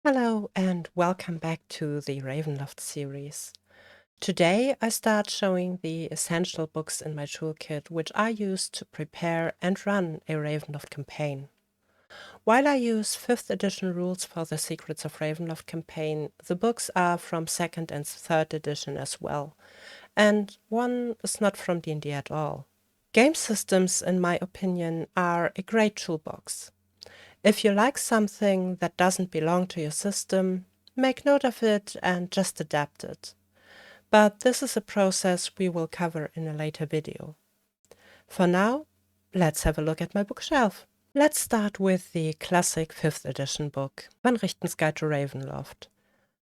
Hello and welcome back to the Ravenloft series. Today I start showing the essential books in my toolkit which I use to prepare and run a Ravenloft campaign. While I use 5th edition rules for the Secrets of Ravenloft campaign, the books are from 2nd and 3rd edition as well, and one is not from D&D at all. Game systems, in my opinion, are a great toolbox. If you like something that doesn't belong to your system, make note of it and just adapt it. But this is a process we will cover in a later video. For now, let's have a look at my bookshelf. Let's start with the classic 5th edition book, Van Richten's Guide to Ravenloft.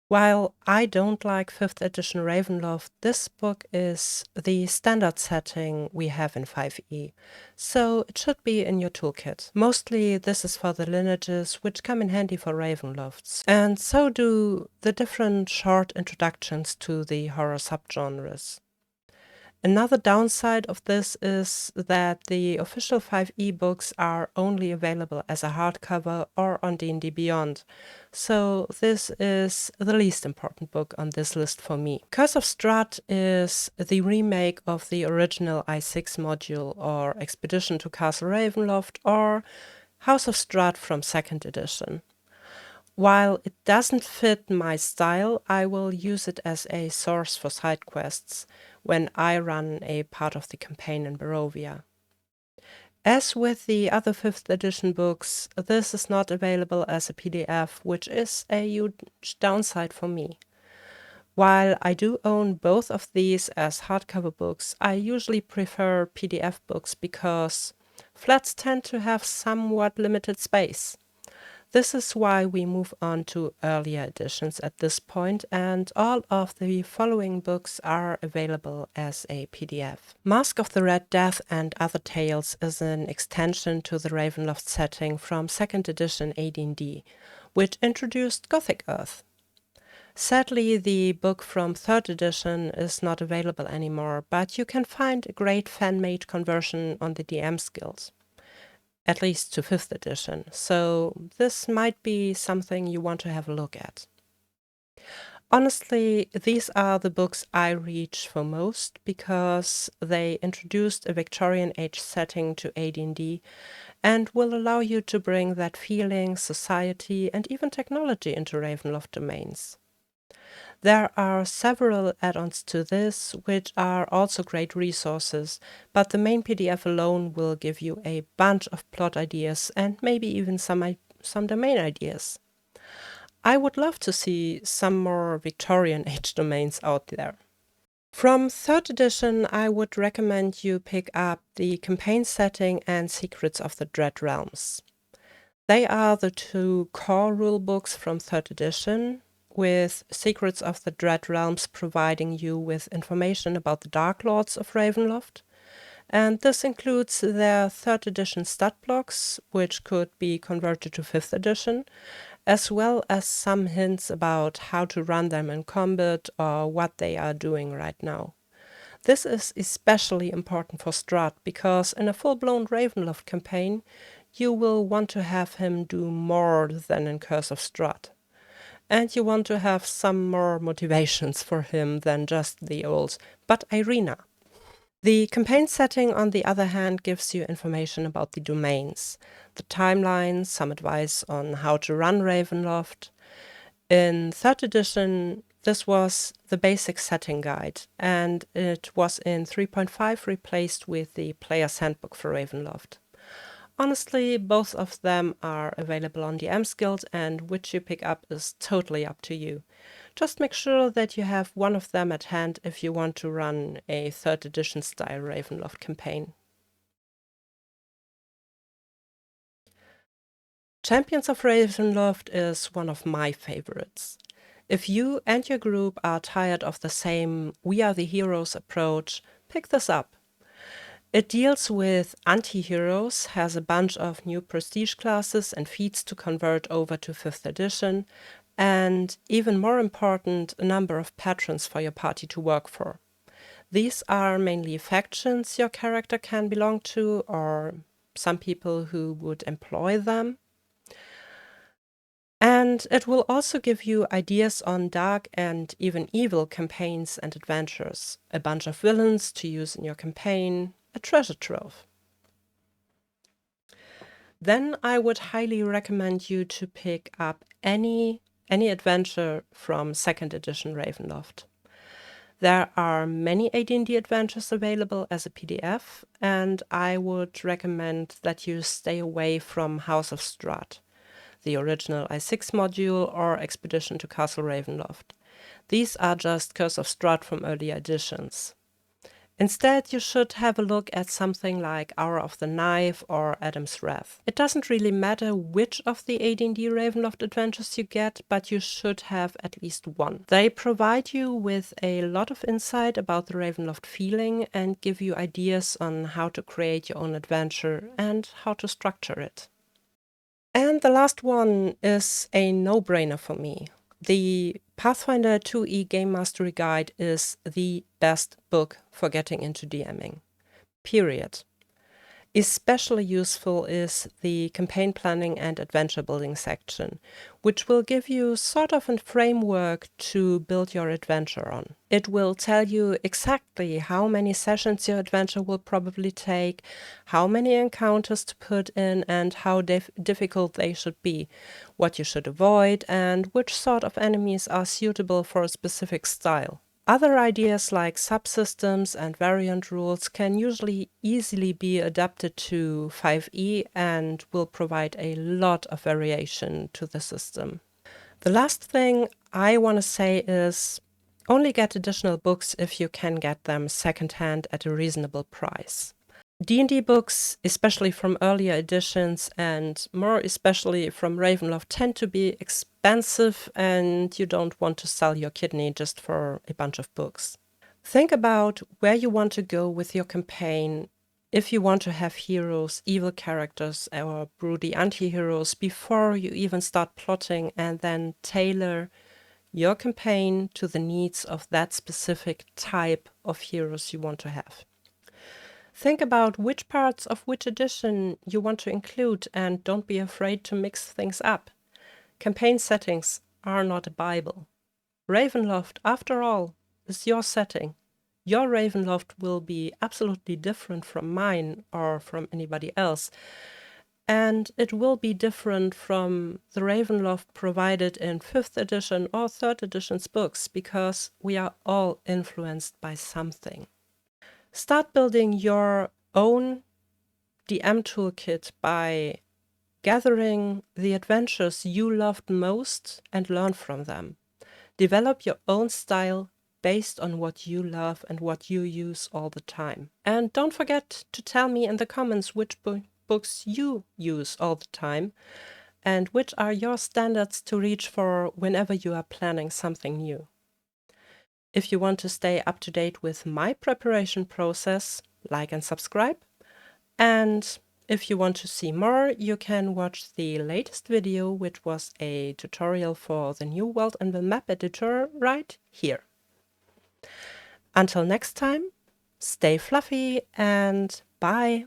While I don't like 5th edition Ravenloft, this book is the standard setting we have in 5e, so it should be in your toolkit. Mostly this is for the lineages which come in handy for Ravenlofts, and so do the different short introductions to the horror subgenres. Another downside of this is that the official 5e books are only available as a hardcover or on D&D Beyond, so this is the least important book on this list for me. Curse of Strahd is the remake of the original I6 module or Expedition to Castle Ravenloft or House of Strahd from 2nd edition. While it doesn't fit my style, I will use it as a source for side quests when I run a part of the campaign in Barovia. As with the other 5th edition books, this is not available as a PDF, which is a huge downside for me. While I do own both of these as hardcover books, I usually prefer PDF books because flats tend to have somewhat limited space. This is why we move on to earlier editions at this point, and all of the following books are available as a PDF. Masque of the Red Death and Other Tales is an extension to the Ravenloft setting from 2nd edition AD&D, which introduced Gothic Earth. Sadly, the book from 3rd edition is not available anymore, but you can find a great fan-made conversion on the DM's Guild. At least to 5th edition, so this might be something you want to have a look at. Honestly, these are the books I reach for most because they introduced a Victorian age setting to AD&D and will allow you to bring that feeling, society, and even technology into Ravenloft domains. There are several add-ons to this, which are also great resources, but the main PDF alone will give you a bunch of plot ideas and maybe even some domain ideas. I would love to see some more Victorian age domains out there. From 3rd edition, I would recommend you pick up the campaign setting and Secrets of the Dread Realms. They are the two core rulebooks from 3rd edition, with Secrets of the Dread Realms providing you with information about the Dark Lords of Ravenloft. And this includes their 3rd edition stat blocks, which could be converted to 5th edition, as well as some hints about how to run them in combat or what they are doing right now. This is especially important for Strahd, because in a full-blown Ravenloft campaign, you will want to have him do more than in Curse of Strahd. And you want to have some more motivations for him than just the old "but Irina." The campaign setting, on the other hand, gives you information about the domains, the timeline, some advice on how to run Ravenloft. In 3rd edition, this was the basic setting guide, and it was in 3.5 replaced with the Player's Handbook for Ravenloft. Honestly, both of them are available on the DM's Guild, and which you pick up is totally up to you. Just make sure that you have one of them at hand if you want to run a 3rd edition style Ravenloft campaign. Champions of Ravenloft is one of my favorites. If you and your group are tired of the same "we are the heroes" approach, pick this up. It deals with anti-heroes, has a bunch of new prestige classes and feats to convert over to 5th edition, and even more important, a number of patrons for your party to work for. These are mainly factions your character can belong to, or some people who would employ them. And And it will also give you ideas on dark and even evil campaigns and adventures, a bunch of villains to use in your campaign, a treasure trove. Then I would highly recommend you to pick up any adventure from 2nd edition Ravenloft. There are many AD&D adventures available as a PDF, and I would recommend that you stay away from House of Strahd, the original I6 module, or Expedition to Castle Ravenloft. These are just Curse of Strahd from earlier editions. Instead, you should have a look at something like Hour of the Knife or Adam's Wrath. It doesn't really matter which of the AD&D Ravenloft adventures you get, but you should have at least one. They provide you with a lot of insight about the Ravenloft feeling and give you ideas on how to create your own adventure and how to structure it. And the last one is a no-brainer for me. The Pathfinder 2e Gamemastery Guide is the best book for getting into DMing. Period. Especially useful is the campaign planning and adventure building section, which will give you sort of a framework to build your adventure on. It will tell you exactly how many sessions your adventure will probably take, how many encounters to put in, and how difficult they should be, what you should avoid, and which sort of enemies are suitable for a specific style. Other ideas like subsystems and variant rules can usually easily be adapted to 5e and will provide a lot of variation to the system. The last thing I want to say is only get additional books if you can get them secondhand at a reasonable price. D&D books, especially from earlier editions and more especially from Ravenloft, tend to be expensive, and you don't want to sell your kidney just for a bunch of books. Think about where you want to go with your campaign, if you want to have heroes, evil characters, or broody anti-heroes before you even start plotting, and then tailor your campaign to the needs of that specific type of heroes you want to have. Think about which parts of which edition you want to include, and don't be afraid to mix things up. Campaign settings are not a Bible. Ravenloft, after all, is your setting. Your Ravenloft will be absolutely different from mine or from anybody else. And it will be different from the Ravenloft provided in 5th edition or 3rd edition's books, because we are all influenced by something. Start building your own DM toolkit by gathering the adventures you loved most and learn from them. Develop your own style based on what you love and what you use all the time. And don't forget to tell me in the comments which books you use all the time and which are your standards to reach for whenever you are planning something new. If you want to stay up to date with my preparation process, like and subscribe. And if you want to see more, you can watch the latest video, which was a tutorial for the new World and the Map editor right here. Until next time, stay fluffy and bye!